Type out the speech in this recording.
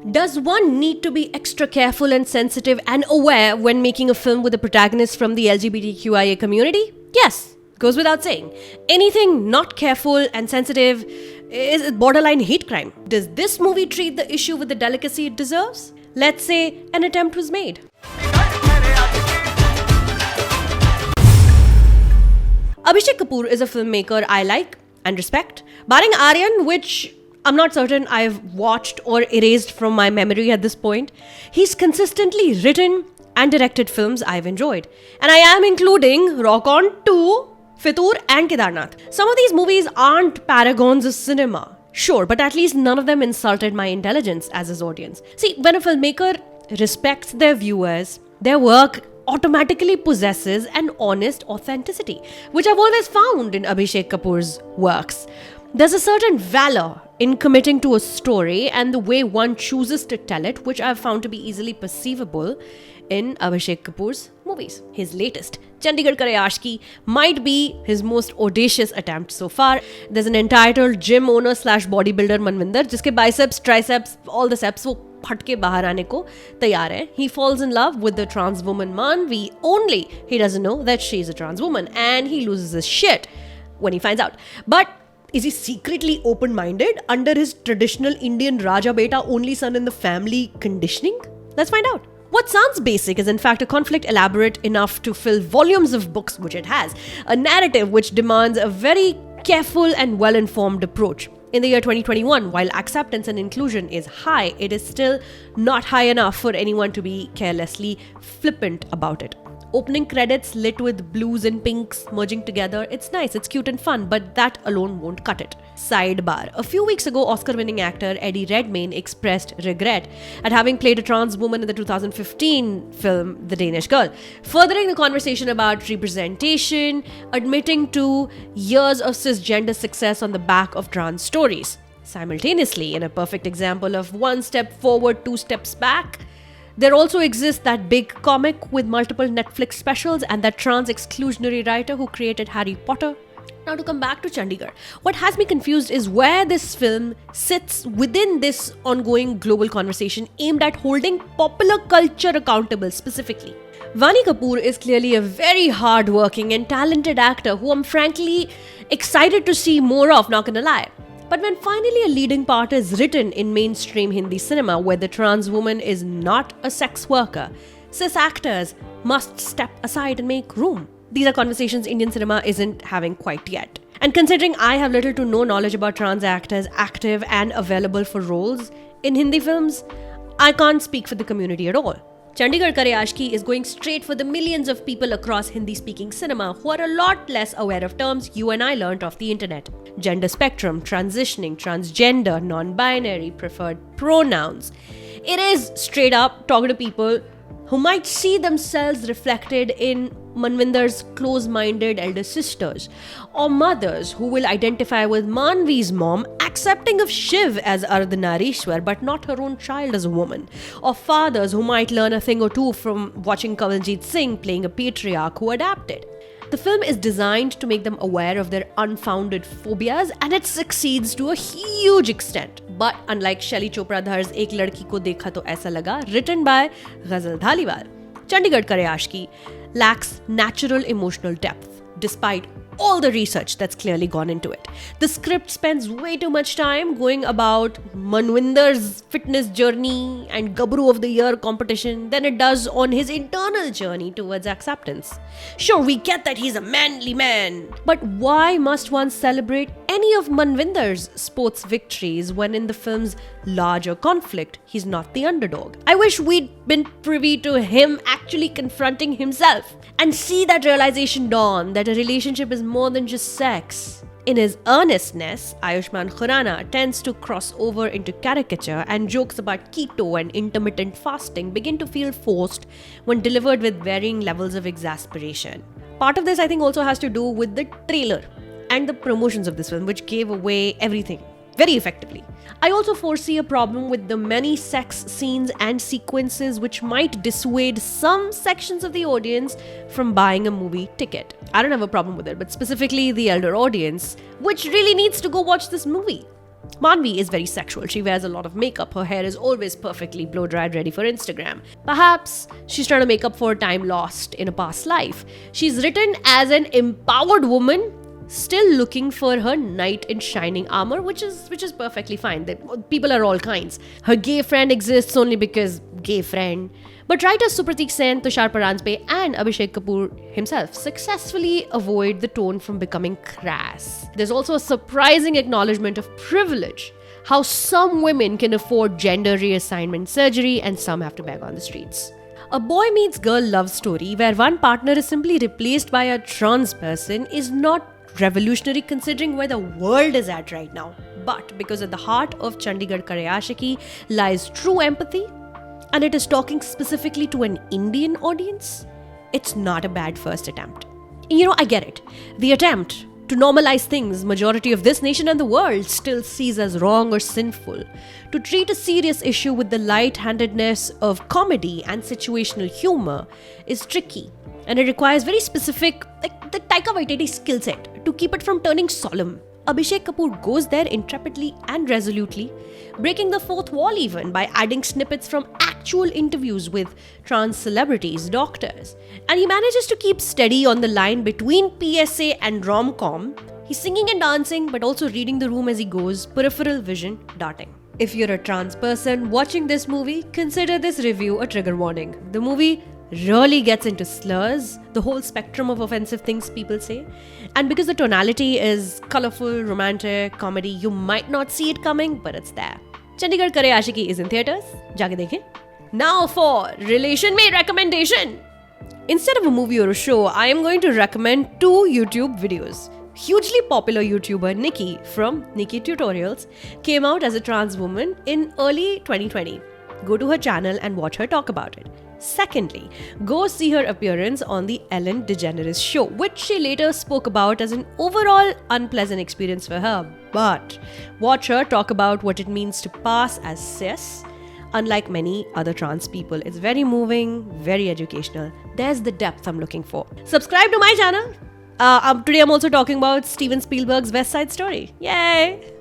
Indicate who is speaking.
Speaker 1: Does one need to be extra careful and sensitive and aware when making a film with a protagonist from the LGBTQIA community? Yes, goes without saying. Anything not careful and sensitive is borderline hate crime. Does this movie treat the issue with the delicacy it deserves? Let's say an attempt was made. Abhishek Kapoor is a filmmaker I like and respect. Barring Aryan, which I'm not certain I've watched or erased from my memory at this point, he's consistently written and directed films I've enjoyed. And I am including Rock On 2, Fitur and Kedarnath. Some of these movies aren't paragons of cinema, sure, but at least none of them insulted my intelligence as his audience. See, when a filmmaker respects their viewers, their work automatically possesses an honest authenticity, which I've always found in Abhishek Kapoor's works. There's a certain valor in committing to a story and the way one chooses to tell it, which I've found to be easily perceivable in Abhishek Kapoor's movies. His latest, Chandigarh Kare Aashki, might be his most audacious attempt so far. There's an entitled gym owner / bodybuilder Manvinder, जिसके biceps, triceps, all the steps वो फट के बाहर आने को तैयार है. He falls in love with the trans woman Manvi, only he doesn't know that she's a trans woman, and he loses his shit when he finds out. But is he secretly open-minded under his traditional Indian Raja Beta only son in the family conditioning? Let's find out. What sounds basic is in fact a conflict elaborate enough to fill volumes of books, which it has. A narrative which demands a very careful and well-informed approach. In the year 2021, while acceptance and inclusion is high, it is still not high enough for anyone to be carelessly flippant about it. Opening credits lit with blues and pinks merging together. It's nice, it's cute and fun, but that alone won't cut it. Sidebar. A few weeks ago, Oscar-winning actor Eddie Redmayne expressed regret at having played a trans woman in the 2015 film The Danish Girl, furthering the conversation about representation, admitting to years of cisgender success on the back of trans stories. Simultaneously, in a perfect example of one step forward, two steps back, there also exists that big comic with multiple Netflix specials and that trans exclusionary writer who created Harry Potter. Now to come back to Chandigarh, what has me confused is where this film sits within this ongoing global conversation aimed at holding popular culture accountable specifically. Vaani Kapoor is clearly a very hard-working and talented actor who I'm frankly excited to see more of, not gonna lie. But when finally a leading part is written in mainstream Hindi cinema where the trans woman is not a sex worker, cis actors must step aside and make room. These are conversations Indian cinema isn't having quite yet. And considering I have little to no knowledge about trans actors active and available for roles in Hindi films, I can't speak for the community at all. Chandigarh Kare Aashki is going straight for the millions of people across Hindi-speaking cinema who are a lot less aware of terms you and I learnt off the internet. Gender spectrum, transitioning, transgender, non-binary, preferred pronouns. It is straight up talking to people who might see themselves reflected in Manvinder's close-minded elder sisters, or mothers who will identify with Manvi's mom accepting of Shiv as Ardhanarishwar but not her own child as a woman, or fathers who might learn a thing or two from watching Kanwaljit Singh playing a patriarch who adapted. The film is designed to make them aware of their unfounded phobias, and it succeeds to a huge extent. But unlike Shelly Chopra Dhar's Ek Ladki Ko Dekha To Aisa Laga, written by Ghazal Dhaliwal, Chandigarh Kare Aashki lacks natural emotional depth, despite all the research that's clearly gone into it. The script spends way too much time going about Manvinder's fitness journey and Gabru of the Year competition than it does on his internal journey towards acceptance. Sure, we get that he's a manly man, but why must one celebrate any of Manvinder's sports victories when in the film's larger conflict, he's not the underdog? I wish we'd been privy to him actually confronting himself and see that realization dawn that a relationship is more than just sex. In his earnestness, Ayushmann Khurrana tends to cross over into caricature, and jokes about keto and intermittent fasting begin to feel forced when delivered with varying levels of exasperation. Part of this, I think, also has to do with the trailer and the promotions of this film, which gave away everything very effectively. I also foresee a problem with the many sex scenes and sequences which might dissuade some sections of the audience from buying a movie ticket. I don't have a problem with it, but specifically the elder audience, which really needs to go watch this movie. Manvi is very sexual. She wears a lot of makeup. Her hair is always perfectly blow dried, ready for Instagram. Perhaps she's trying to make up for time lost in a past life. She's written as an empowered woman, still looking for her knight in shining armor, which is perfectly fine. People are all kinds. Her gay friend exists only because gay friend. But writers Supratik Sen, Tushar Paranjpe and Abhishek Kapoor himself successfully avoid the tone from becoming crass. There's also a surprising acknowledgement of privilege. How some women can afford gender reassignment surgery and some have to beg on the streets. A boy meets girl love story where one partner is simply replaced by a trans person is not revolutionary considering where the world is at right now. But because at the heart of Chandigarh Kare Aashiqui lies true empathy, and it is talking specifically to an Indian audience, it's not a bad first attempt. I get it. The attempt to normalize things majority of this nation and the world still sees as wrong or sinful. To treat a serious issue with the light-handedness of comedy and situational humor is tricky, and it requires very specific, like the Taika Waititi skill set to keep it from turning solemn. Abhishek Kapoor goes there intrepidly and resolutely, breaking the fourth wall even by adding snippets from actual interviews with trans celebrities, doctors. And he manages to keep steady on the line between PSA and rom-com. He's singing and dancing, but also reading the room as he goes, peripheral vision darting. If you're a trans person watching this movie, consider this review a trigger warning. The movie really gets into slurs, the whole spectrum of offensive things people say. And because the tonality is colorful, romantic, comedy, you might not see it coming, but it's there. Chandigarh Kare Aashiqui is in theatres. Jaake dekhe. Now for Relation Mein recommendation. Instead of a movie or a show, I am going to recommend 2 YouTube videos. Hugely popular YouTuber Nikki from Nikki Tutorials came out as a trans woman in early 2020. Go to her channel and watch her talk about it. Secondly, go see her appearance on the Ellen DeGeneres show, which she later spoke about as an overall unpleasant experience for her. But watch her talk about what it means to pass as cis, unlike many other trans people. It's very moving, very educational. There's the depth I'm looking for. Subscribe to my channel. Today I'm also talking about Steven Spielberg's West Side Story. Yay!